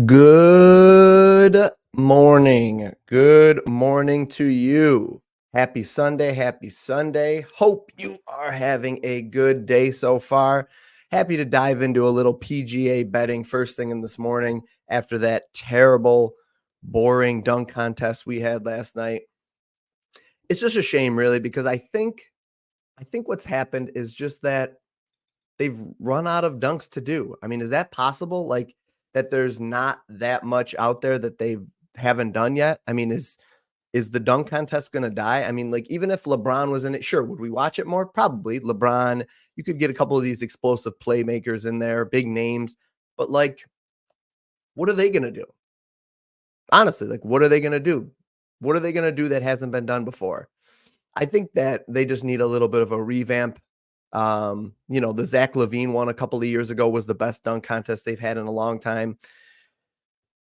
Good morning. Good morning to you. Happy Sunday. Happy Sunday. Hope you are having a good day so far. Happy to dive into a little PGA betting first thing in this morning after that terrible, boring dunk contest we had last night. It's just a shame, really, because I think what's happened is just that they've run out of dunks to do. I mean, is that possible? Like that there's not that much out there that they haven't done yet? I mean, is the dunk contest going to die? I mean, like even if LeBron was in it, sure, would we watch it more? Probably. LeBron, you could get a couple of these explosive playmakers in there, big names, but like what are they going to do? Honestly, like what are they going to do? What are they going to do that hasn't been done before? I think that they just need a little bit of a revamp. The Zach LaVine one a couple of years ago was the best dunk contest they've had in a long time.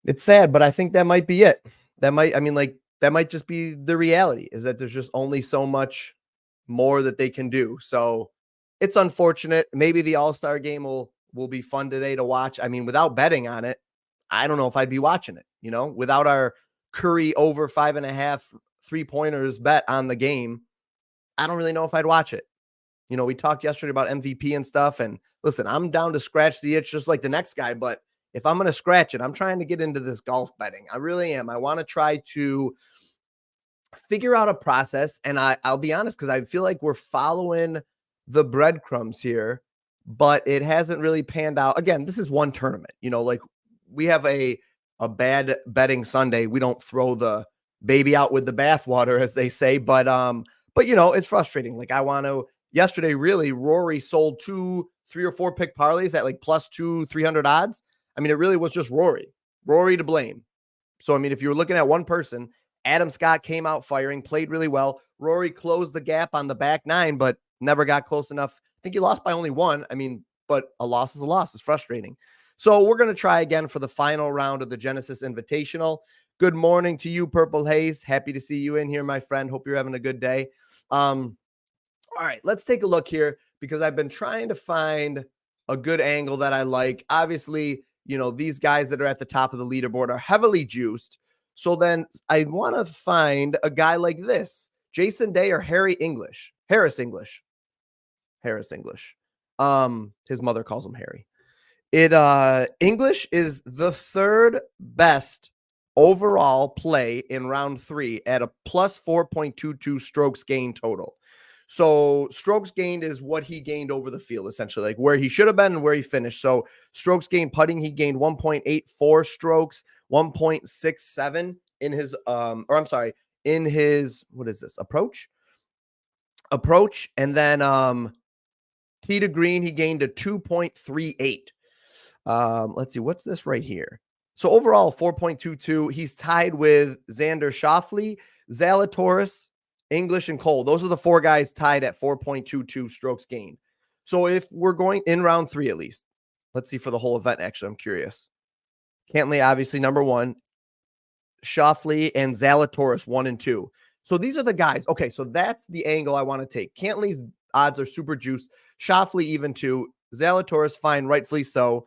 It's sad, but I think that might be it. That might just be the reality is that there's just only so much more that they can do. So it's unfortunate. Maybe the All-Star game will be fun today to watch. I mean, without betting on it, I don't know if I'd be watching it, without our Curry over 5.5 3-pointers bet on the game. I don't really know if I'd watch it. We talked yesterday about MVP and stuff. And listen, I'm down to scratch the itch just like the next guy. But if I'm going to scratch it, I'm trying to get into this golf betting. I really am. I want to try to figure out a process. And I'll be honest, because I feel like we're following the breadcrumbs here, but it hasn't really panned out. Again, this is one tournament. Like we have a bad betting Sunday. We don't throw the baby out with the bathwater, as they say. But it's frustrating. Like I want to. Yesterday, really, Rory sold 2, 3 or 4 pick parlays at like plus 300 odds. I mean, it really was just Rory to blame. So, I mean, if you were looking at one person, Adam Scott came out firing, played really well. Rory closed the gap on the back 9, but never got close enough. I think he lost by only 1. I mean, but a loss is a loss. It's frustrating. So we're going to try again for the final round of the Genesis Invitational. Good morning to you, Purple Haze. Happy to see you in here, my friend. Hope you're having a good day. All right, let's take a look here because I've been trying to find a good angle that I like. Obviously, these guys that are at the top of the leaderboard are heavily juiced. So then I want to find a guy like this, Jason Day or Harris English. His mother calls him Harry. English is the third best overall play in round 3 at a plus 4.22 strokes gained total. So strokes gained is what he gained over the field, essentially, like where he should have been and where he finished. So strokes gained putting, he gained 1.84 strokes, 1.67 in his, in his, what is this, approach. And then tee to green, he gained a 2.38. Let's see, what's this right here? So overall, 4.22. He's tied with Xander Schauffele, Zalatoris, English, and Cole. Those are the 4 guys tied at 4.22 strokes gained. So if we're going in round 3 at least, let's see for the whole event, actually, I'm curious. Cantlay, obviously, number 1. Schauffele and Zalatoris, 1 and 2. So these are the guys. Okay, so that's the angle I want to take. Cantlay's odds are super juiced. Schauffele, even 2. Zalatoris, fine, rightfully so.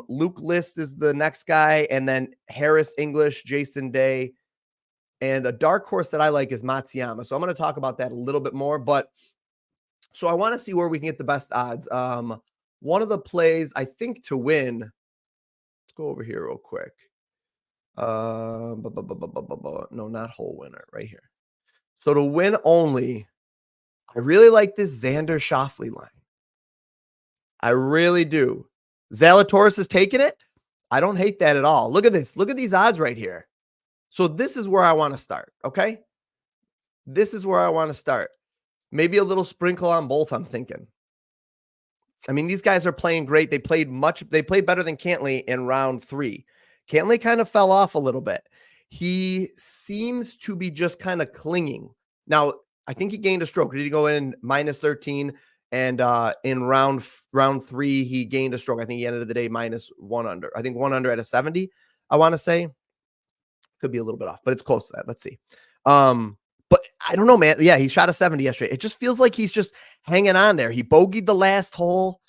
Luke List is the next guy, and then Harris, English, Jason Day, and a dark horse that I like is Matsuyama. So I'm going to talk about that a little bit more, but so I want to see where we can get the best odds. One of the plays I think to win, let's go over here real quick. No, not whole winner right here. So to win only, I really like this Xander Schauffele line. I really do. Zalatoris is taking it. I don't hate that at all. Look at this. Look at these odds right here. So this is where I want to start, okay? This is where I want to start. Maybe a little sprinkle on both, I'm thinking. I mean, these guys are playing great. They played better than Cantlay in round 3. Cantlay kind of fell off a little bit. He seems to be just kind of clinging. Now, I think he gained a stroke. Did he go in minus 13? And in round 3, he gained a stroke. I think he ended the day minus 1 under. I think 1 under at a 70, I want to say. Could be a little bit off, but it's close to that. Let's see. But I don't know, man. Yeah, he shot a 70 yesterday. It just feels like he's just hanging on there. He bogeyed the last hole.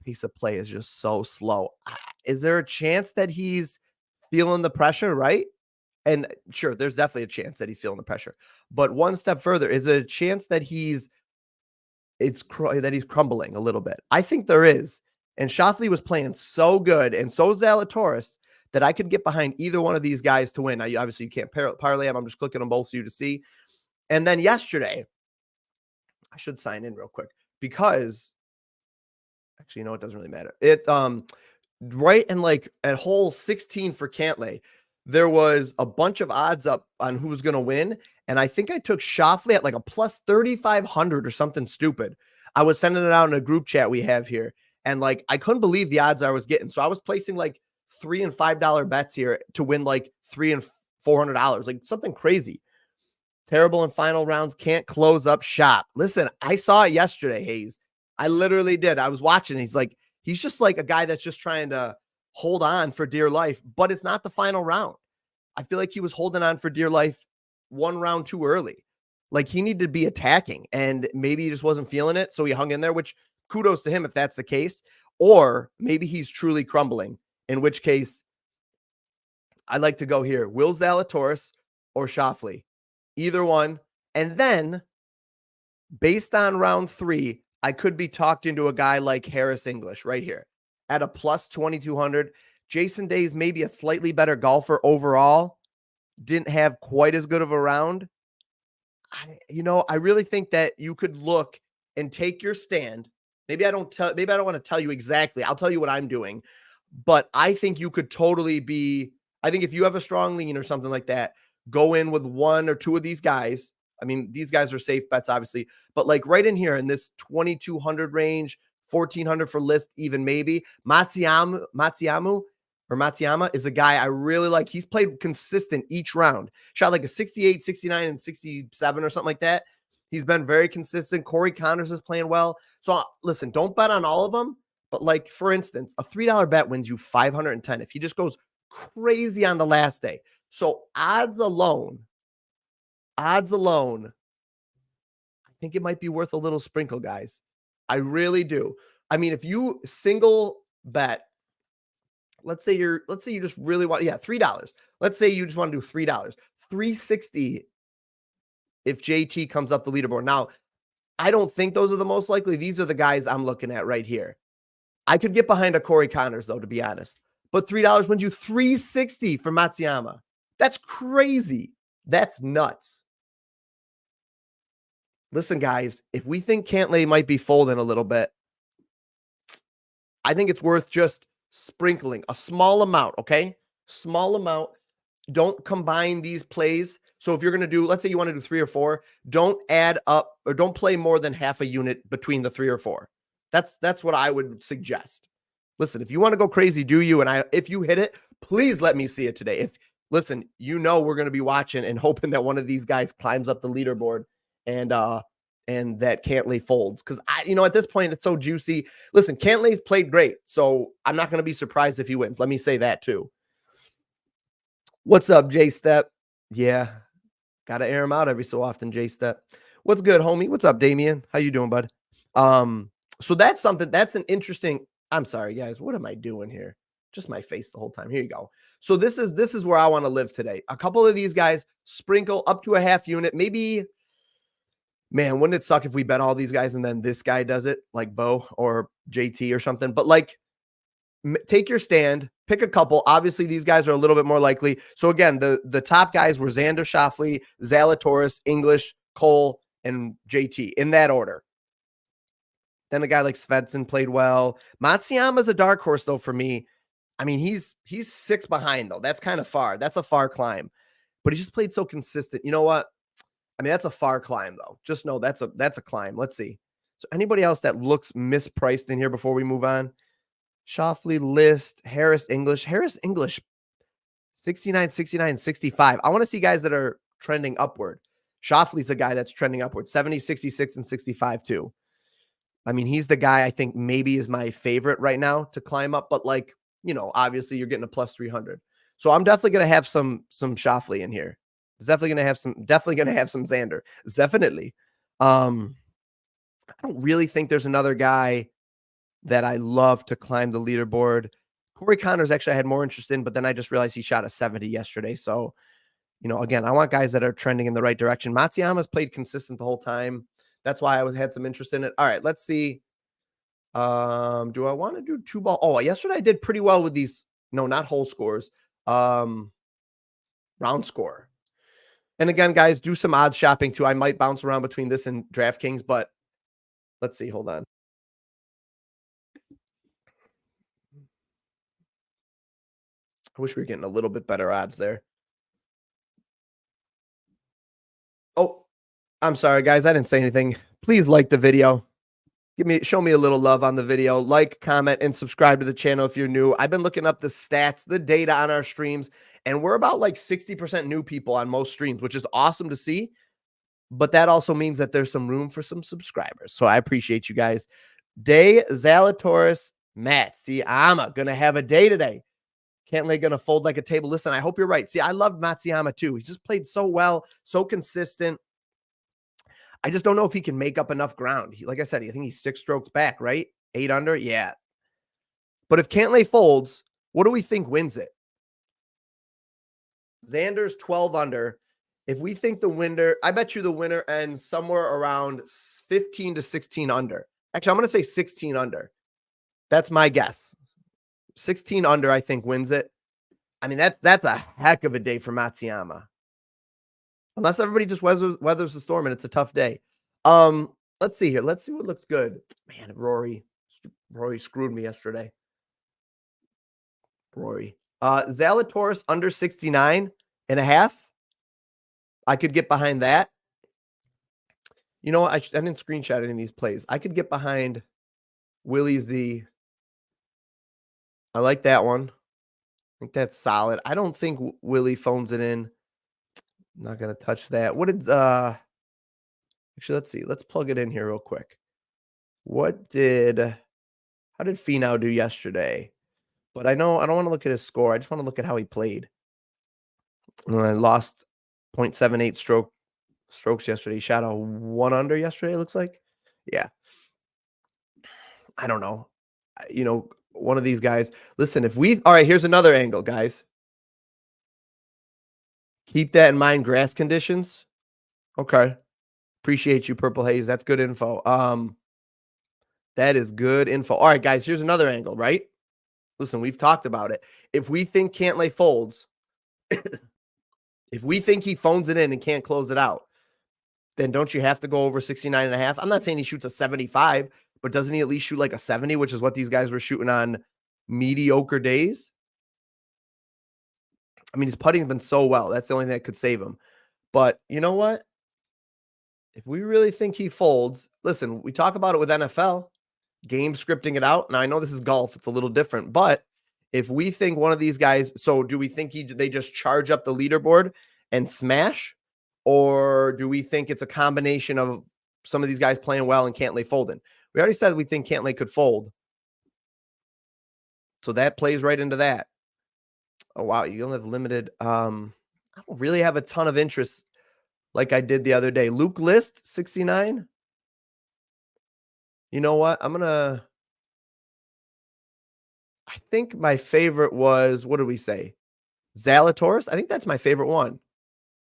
His pace of play is just so slow. Is there a chance that he's feeling the pressure, right? And sure, there's definitely a chance that he's feeling the pressure. But one step further, is there a chance that that he's crumbling a little bit? I think there is. And Shoffley was playing so good, and so Zalatoris, that I could get behind either one of these guys to win. Now, obviously, you can't parlay them. I'm just clicking them both for you to see. And then yesterday, I should sign in real quick because actually, it doesn't really matter. Right in like at hole 16 for Cantlay, there was a bunch of odds up on who was going to win. And I think I took Shoffley at like a plus 3,500 or something stupid. I was sending it out in a group chat we have here. And like, I couldn't believe the odds I was getting. So I was placing like $3 and $5 bets here to win like $300 and $400, like something crazy. Terrible in final rounds, can't close up shop. Listen, I saw it yesterday, Hayes. I literally did. I was watching. He's just like a guy that's just trying to hold on for dear life, but it's not the final round. I feel like he was holding on for dear life one round too early. Like he needed to be attacking and maybe he just wasn't feeling it. So he hung in there, which kudos to him if that's the case. Or maybe he's truly crumbling, in which case I like to go here. Will Zalatoris or Shoffley? Either one. And then based on round 3, I could be talked into a guy like Harris English right here at a plus 2,200. Jason Day is maybe a slightly better golfer overall. Didn't have quite as good of a round. I really think that you could look and take your stand. Maybe I don't want to tell you exactly. I'll tell you what I'm doing. But I think you could totally I think if you have a strong lean or something like that, go in with one or two of these guys. I mean, these guys are safe bets, obviously, but like right in here in this 2,200 range, 1,400 for list, even maybe Matsuyama is a guy I really like. He's played consistent each round, shot like a 68, 69, and 67 or something like that. He's been very consistent. Corey Connors is playing well. So listen, don't bet on all of them, but like, for instance, a $3 bet wins you 510 if he just goes crazy on the last day. So odds alone, I think it might be worth a little sprinkle, guys. I really do. I mean, if you single bet, let's say you just really want, $3. Let's say you just want to do $3, 360 if JT comes up the leaderboard. Now, I don't think those are the most likely. These are the guys I'm looking at right here. I could get behind a Corey Connors, though, to be honest. But $3 wins you 360 for Matsuyama. That's crazy. That's nuts. Listen, guys, if we think Cantlay might be folding a little bit, I think it's worth just sprinkling a small amount, okay? Small amount. Don't combine these plays. So if you're going to do, let's say you want to do 3 or 4, don't add up or don't play more than half a unit between the 3 or 4. That's what I would suggest. Listen, if you want to go crazy, do you? And if you hit it, please let me see it today. Listen, we're going to be watching and hoping that one of these guys climbs up the leaderboard and that Cantlay folds. Because at this point, it's so juicy. Listen, Cantlay's played great, so I'm not going to be surprised if he wins. Let me say that too. What's up, J Step? Yeah, gotta air him out every so often, J Step. What's good, homie? What's up, Damien? How you doing, bud? So that's an interesting. I'm sorry, guys. What am I doing here? Just my face the whole time. Here you go. So this is where I want to live today. A couple of these guys sprinkle up to a half unit. Maybe, man, wouldn't it suck if we bet all these guys and then this guy does it, like Bo or JT or something? But like, take your stand, pick a couple. Obviously, these guys are a little bit more likely. So again, the top guys were Xander Schauffele, Zalatoris, English, Cole, and JT in that order. Then a guy like Svensson played well. Matsuyama's a dark horse, though, for me. I mean, he's 6 behind, though. That's kind of far. That's a far climb. But he just played so consistent. You know what? I mean, that's a far climb, though. Just know that's a climb. Let's see. So anybody else that looks mispriced in here before we move on? Shoffley, List, Harris English, 69, 69, 65. I want to see guys that are trending upward. Shoffley's a guy that's trending upward, 70, 66, and 65 too. I mean, he's the guy I think maybe is my favorite right now to climb up, but like, obviously you're getting a plus 300. So I'm definitely going to have some Shoffley in here. Definitely going to have some Xander. Definitely. I don't really think there's another guy that I love to climb the leaderboard. Corey Connors actually I had more interest in, but then I just realized he shot a 70 yesterday. So, again, I want guys that are trending in the right direction. Matsuyama's played consistent the whole time. That's why I had some interest in it. All right, let's see. Do I want to do two ball? Oh, yesterday I did pretty well with these. No, not whole scores. Round score. And again, guys, do some odds shopping too. I might bounce around between this and DraftKings, but let's see. Hold on. I wish we were getting a little bit better odds there. Oh, I'm sorry, guys. I didn't say anything. Please like the video. Show me a little love on the video. Like, comment, and subscribe to the channel if you're new. I've been looking up the stats, the data on our streams, and we're about like 60% new people on most streams, which is awesome to see. But that also means that there's some room for some subscribers. So I appreciate you guys. Day Zalatoris Matt. See, I'm going to have a day today. Cantlay going to fold like a table. Listen, I hope you're right. See, I love Matsuyama too. He's just played so well, so consistent. I just don't know if he can make up enough ground. Like I said, I think he's 6 strokes back, right? 8 under. Yeah. But if Cantlay folds, what do we think wins it? Xander's 12 under. If we think the winner, I bet you the winner ends somewhere around 15 to 16 under. Actually, I'm going to say 16 under. That's my guess. 16 under, I think, wins it. I mean, that's a heck of a day for Matsuyama. Unless everybody just weathers the storm and it's a tough day. Let's see here. Let's see what looks good. Man, Rory screwed me yesterday. Rory. Zalatoris under 69.5. I could get behind that. You know what? I didn't screenshot any of these plays. I could get behind Willie Z. I like that one. I think that's solid. I don't think Willie phones it in. I'm not going to touch that. What did actually, let's see. Let's plug it in here real quick. How did Finau do yesterday? But I know I don't want to look at his score. I just want to look at how he played. And I lost 0.78 strokes yesterday. He shot a 1 under yesterday, it looks like. Yeah. I don't know. One of these guys. Listen, all right, here's another angle, guys. Keep that in mind. Grass conditions. Okay. Appreciate you, Purple Haze. That's good info. That is good info. All right, guys, here's another angle, right? Listen, we've talked about it. If we think Cantlay folds, if we think he phones it in and can't close it out, then don't you have to go over 69.5? I'm not saying he shoots a 75, but doesn't he at least shoot like a 70, which is what these guys were shooting on mediocre days? I mean, his putting's been so well. That's the only thing that could save him. But you know what? If we really think he folds, listen, we talk about it with NFL, game scripting it out. Now, I know this is golf. It's a little different. But if we think one of these guys, so do we think they just charge up the leaderboard and smash? Or do we think it's a combination of some of these guys playing well and Cantlay folding? We already said we think Cantlay could fold. So that plays right into that. Oh, wow. You only have limited. I don't really have a ton of interest like I did the other day. Luke List, 69. You know what? I think my favorite was, what did we say? Zalatoris. I think that's my favorite one.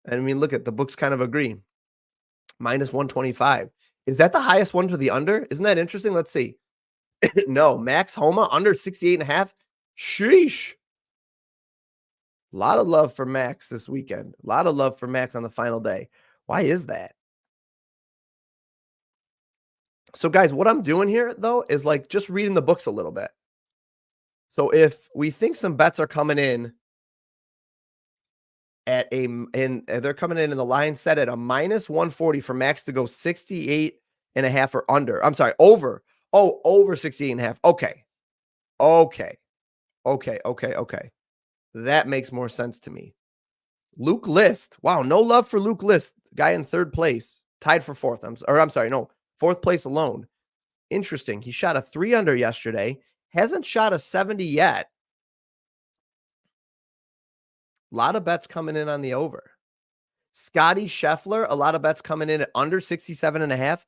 I mean, look at the books kind of agree. Minus 125. Is that the highest one to the under? Isn't that interesting? Let's see. No, Max Homa under 68.5. Sheesh. A lot of love for Max this weekend. A lot of love for Max on the final day. Why is that? So, guys, what I'm doing here, though, is like just reading the books a little bit. So if we think some bets are coming in they're coming in the line set at a minus 140 for Max to go 68.5 or under. I'm sorry, over. Oh, over 68.5. Okay. That makes more sense to me. Luke List. Wow, no love for Luke List. Guy in 3rd place. Tied for 4th. I'm sorry, no. 4th place alone. Interesting. He shot a 3 under yesterday. Hasn't shot a 70 yet. A lot of bets coming in on the over. Scotty Scheffler, a lot of bets coming in at under 67.5.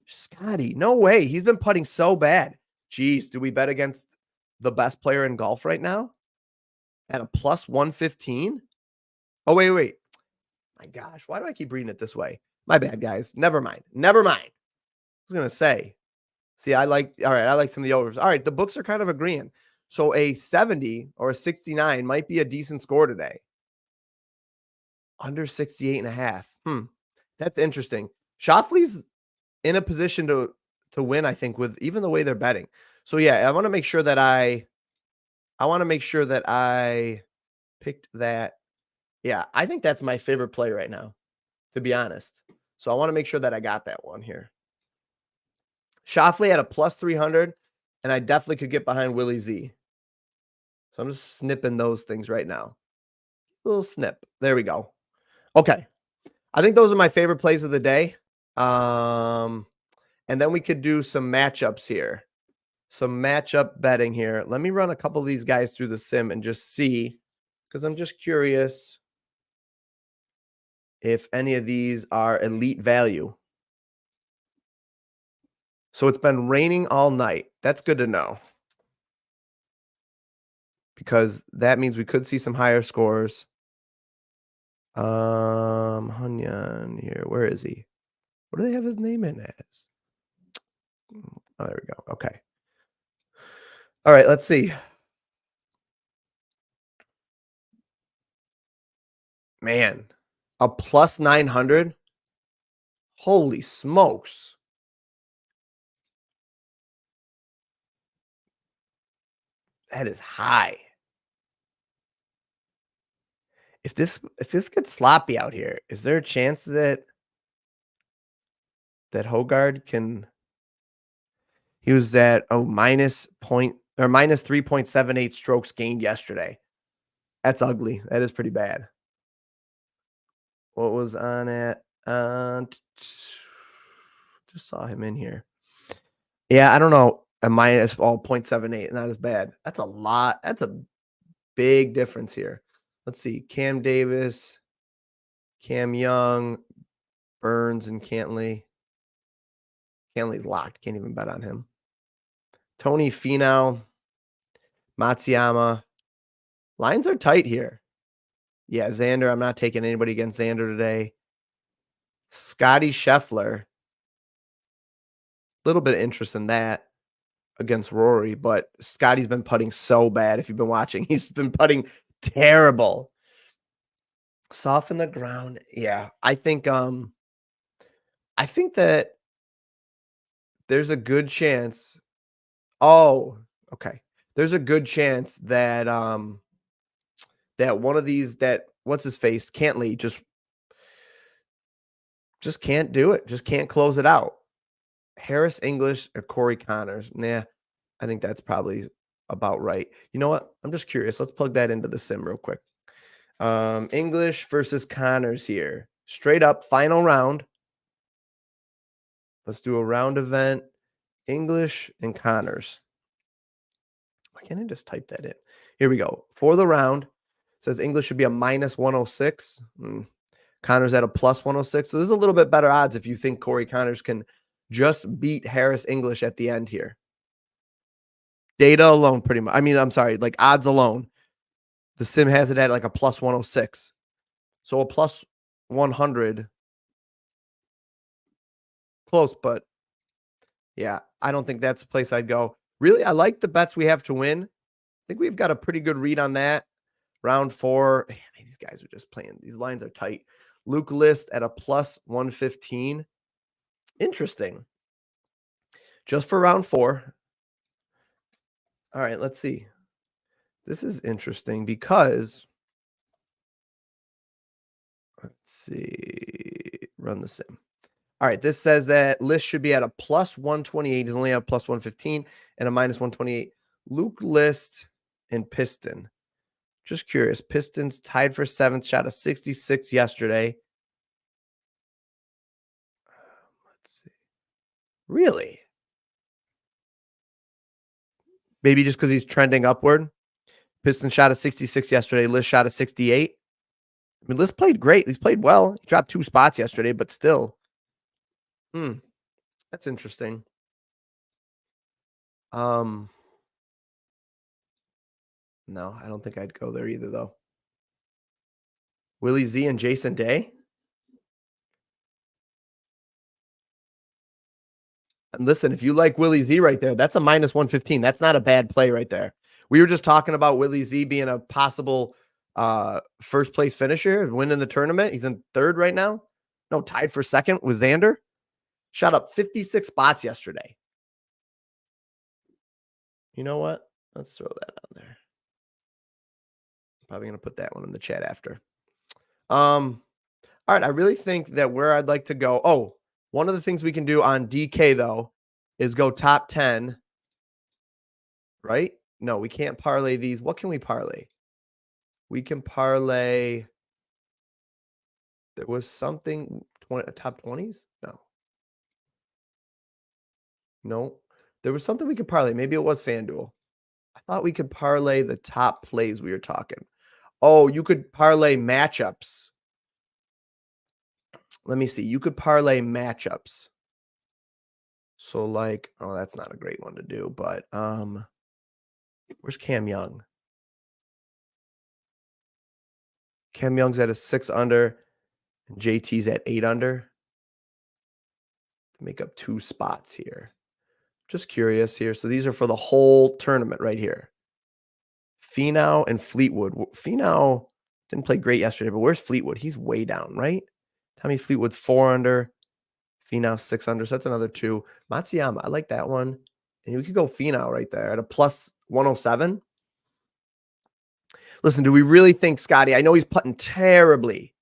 Scotty, no way. He's been putting so bad. Geez, do we bet against the best player in golf right now at a plus 115? Oh, wait, wait. My gosh, why do I keep reading it this way? My bad, guys. Never mind. Never mind. I was going to say, see, all right, I like some of the overs. All right, the books are kind of agreeing. So a 70 or a 69 might be a decent score today. Under 68 and a half. That's interesting. Shoffley's in a position to win, I think, with even the way they're betting. So yeah, I want to make sure that I picked that. Yeah, I think that's my favorite play right now, to be honest. So I want to make sure that I got that one here. Shoffley at a plus 300, and I definitely could get behind Willie Z. So I'm just snipping those things right now. Little snip. There we go. Okay. I think those are my favorite plays of the day. And then we could do some matchups here. Some matchup betting here. Let me run a couple of these guys through the sim and just see, because I'm just curious if any of these are elite value. So it's been raining all night. That's good to know, because that means we could see some higher scores. Hunyan here. Where is he? What do they have his name in as? Oh, there we go. Okay. All right, let's see. Man, a plus 900? Holy smokes. That is high. If this gets sloppy out here, is there a chance that Hogard can? He was at minus 3.78 strokes gained yesterday. That's ugly. That is pretty bad. What was on it? Just saw him in here. Yeah, I don't know. A minus 0.78, not as bad. That's a lot. That's a big difference here. Let's see. Cam Davis, Cam Young, Burns, and Cantley. Cantley's locked. Can't even bet on him. Tony Finau, Matsuyama. Lines are tight here. Yeah, Xander. I'm not taking anybody against Xander today. Scotty Scheffler. Little bit of interest in that against Rory, but Scotty's been putting so bad. If you've been watching, he's been putting terrible. Soften the ground. Yeah, I think that there's a good chance. Oh, okay. There's a good chance that that one of these, that what's his face, Cantley, just can't do it. Just can't close it out. Harris English or Corey Connors. Nah, I think that's probably about right. You know what? I'm just curious. Let's plug that into the sim real quick. English versus Connors here. Straight up final round. Let's do a round event. English and Connors. Why can't I just type that in? Here we go. For the round, it says English should be a minus 106. Connors at a plus 106. So this is a little bit better odds if you think Corey Connors can just beat Harris English at the end here. Data alone, pretty much. I mean, I'm sorry, like odds alone. The sim has it at like a plus 106. So a plus 100. Close, but yeah, I don't think that's the place I'd go. Really, I like the bets we have to win. I think we've got a pretty good read on that. Round 4. Man, these guys are just playing. These lines are tight. Luke List at a plus 115. Interesting. Just for round 4. All right, let's see. This is interesting because, let's see, run the sim. All right, this says that List should be at a plus 128. He's only at a plus 115 and a minus 128. Luke List and Piston. Just curious. Pistons tied for 7th, shot a 66 yesterday. Let's see. Really? Maybe just because he's trending upward. Piston shot a 66 yesterday. List shot a 68. I mean, List played great. He's played well. He dropped 2 spots yesterday, but still. That's interesting. Um, no, I don't think I'd go there either, though. Willie Z and Jason Day? And listen, if you like Willie Z right there, that's a -115. That's not a bad play right there. We were just talking about Willie Z being a possible first place finisher, winning the tournament. He's in third right now. No, tied for second with Xander. Shot up 56 spots yesterday. You know what? Let's throw that on there. Probably going to put that one in the chat after. All right, I really think that where I'd like to go. Oh, one of the things we can do on DK though is go top 10, right? No, we can't parlay these. What can we parlay? We can parlay. There was something top 20s? No. No. There was something we could parlay. Maybe it was FanDuel. I thought we could parlay the top plays we were talking. Oh, you could parlay matchups. Let me see. You could parlay matchups. So like, oh, that's not a great one to do, but where's Cam Young? Cam Young's at a 6 under, and JT's at 8 under. Make up 2 spots here. Just curious here. So these are for the whole tournament right here. Finau and Fleetwood. Finau didn't play great yesterday, but where's Fleetwood? He's way down, right? Tommy Fleetwood's 4 under. Finau 6 under. So that's another 2. Matsuyama, I like that one. And we could go Finau right there at a plus 107. Listen, do we really think Scotty? I know he's putting terribly,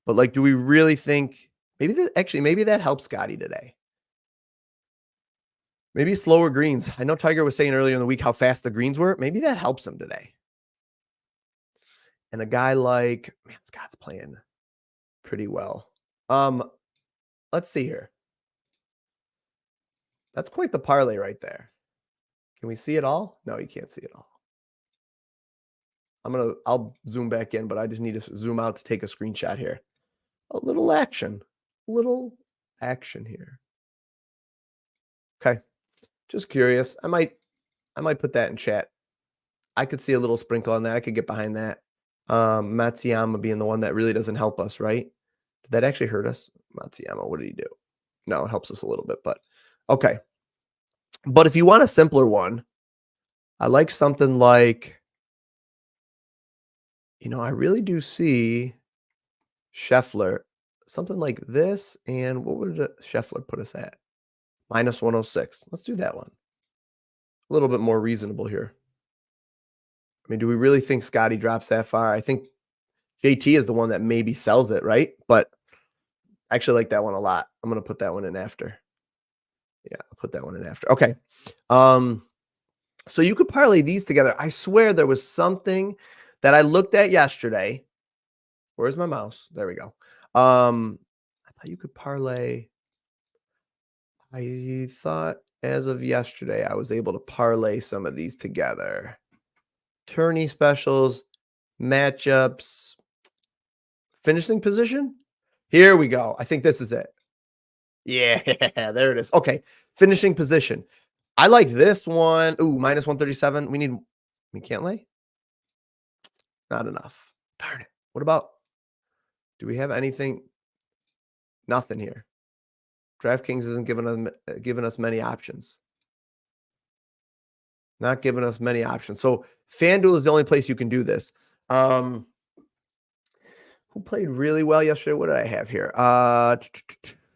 but like, do we really think maybe that helps Scotty today? Maybe slower greens. I know Tiger was saying earlier in the week how fast the greens were. Maybe that helps him today. And a guy like, man, Scott's playing pretty well. Let's see here. That's quite the parlay right there. Can we see it all? No, you can't see it all. I'll zoom back in, but I just need to zoom out to take a screenshot here. A little action here. Okay. Just curious. I might put that in chat. I could see a little sprinkle on that. I could get behind that. Matsuyama being the one that really doesn't help us, right? Did that actually hurt us? Matsuyama, what did he do? No, it helps us a little bit, but okay. But if you want a simpler one, I like something like, I really do see Scheffler, something like this. And what would Scheffler put us at? -106. Let's do that one. A little bit more reasonable here. I mean, do we really think Scotty drops that far? I think JT is the one that maybe sells it, right? But I actually like that one a lot. I'm going to put that one in after. Yeah, I'll put that one in after. Okay. So you could parlay these together. I swear there was something that I looked at yesterday. Where's my mouse? There we go. I thought you could parlay. I thought as of yesterday, I was able to parlay some of these together. Tourney specials, matchups, finishing position. Here we go. I think this is it. Yeah, there it is. Okay, finishing position. I like this one. Ooh, -137. We can't lay? Not enough. Darn it. What about, do we have anything? Nothing here. DraftKings isn't giving us many options. Not giving us many options. So FanDuel is the only place you can do this. Who played really well yesterday? What did I have here?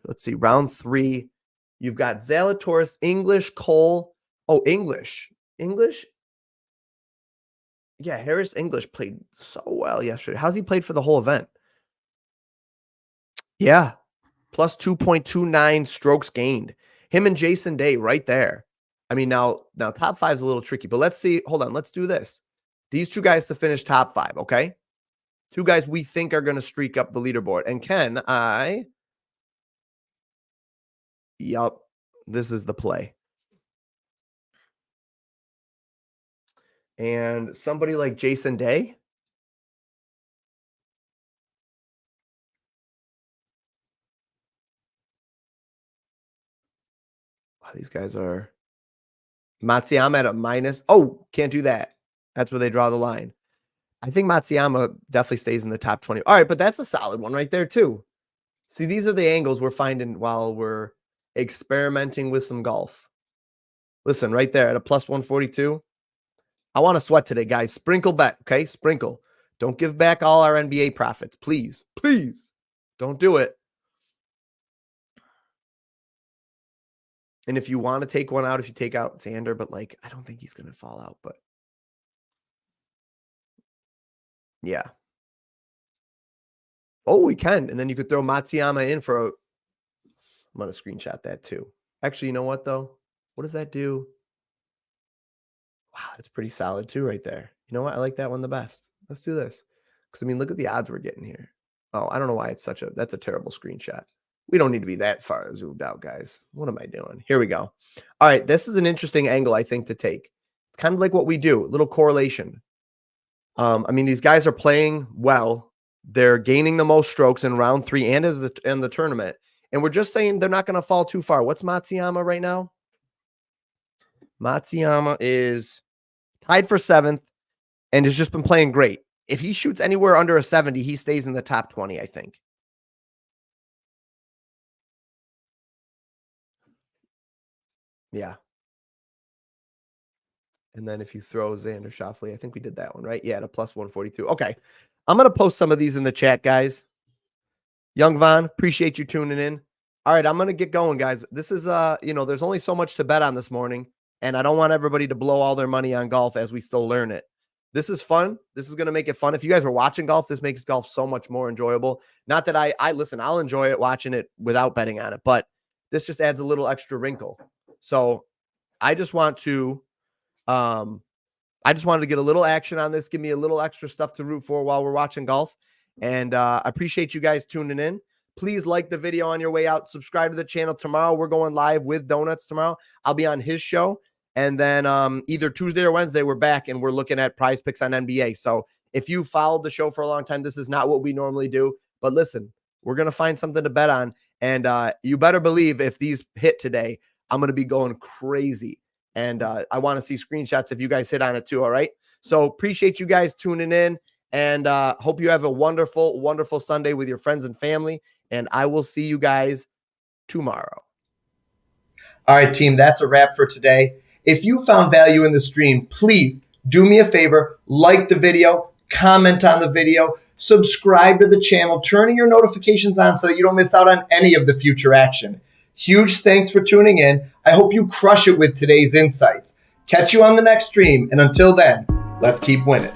Let's see. Round 3. You've got Zalatoris, English, Cole. Oh, English. Yeah, Harris English played so well yesterday. How's he played for the whole event? Yeah. Plus 2.29 strokes gained. Him and Jason Day right there. I mean, now top 5 is a little tricky, but let's see. Hold on. Let's do this. These 2 guys to finish top 5, okay? 2 guys we think are going to streak up the leaderboard. And yup, this is the play. And somebody like Jason Day. Wow, these guys are Matsuyama at a minus. Oh, can't do that. That's where they draw the line. I think Matsuyama definitely stays in the top 20. All right, but that's a solid one right there too. See, these are the angles we're finding while we're experimenting with some golf. Listen, right there at a plus 142. I want to sweat today, guys. Sprinkle bet, okay? Sprinkle. Don't give back all our NBA profits, please. Please. Don't do it. And if you want to take one out, if you take out Xander, but like, I don't think he's going to fall out, but yeah. Oh, we can. And then you could throw Matsuyama in for a, I'm going to screenshot that too. Actually, you know what though? What does that do? Wow, that's pretty solid too right there. You know what? I like that one the best. Let's do this. Because, I mean, look at the odds we're getting here. Oh, I don't know why it's that's a terrible screenshot. We don't need to be that far zoomed out, guys. What am I doing? Here we go. All right, this is an interesting angle, I think, to take. It's kind of like what we do, a little correlation. I mean, these guys are playing well. They're gaining the most strokes in round 3 and in the tournament. And we're just saying they're not going to fall too far. What's Matsuyama right now? Matsuyama is tied for 7th and has just been playing great. If he shoots anywhere under a 70, he stays in the top 20, I think. Yeah. And then if you throw Xander Schauffele, I think we did that one, right? Yeah, at a plus 142. Okay. I'm going to post some of these in the chat, guys. Young Von, appreciate you tuning in. All right, I'm going to get going, guys. This is, there's only so much to bet on this morning, and I don't want everybody to blow all their money on golf as we still learn it. This is fun. This is going to make it fun. If you guys are watching golf, this makes golf so much more enjoyable. Not that I listen, I'll enjoy it watching it without betting on it, but this just adds a little extra wrinkle. So I just want to, I just wanted to get a little action on this, give me a little extra stuff to root for while we're watching golf. And I appreciate you guys tuning in. Please like the video on your way out. Subscribe to the channel. Tomorrow, we're going live with Donuts tomorrow. I'll be on his show. And then either Tuesday or Wednesday, we're back and we're looking at PrizePicks on NBA. So if you followed the show for a long time, this is not what we normally do. But listen, we're going to find something to bet on. And you better believe if these hit today, I'm going to be going crazy. And I want to see screenshots if you guys hit on it too. All right. So appreciate you guys tuning in. And hope you have a wonderful, wonderful Sunday with your friends and family. And I will see you guys tomorrow. All right, team, that's a wrap for today. If you found value in the stream, please do me a favor, like the video, comment on the video, subscribe to the channel, turning your notifications on so that you don't miss out on any of the future action. Huge thanks for tuning in. I hope you crush it with today's insights. Catch you on the next stream. And until then, let's keep winning.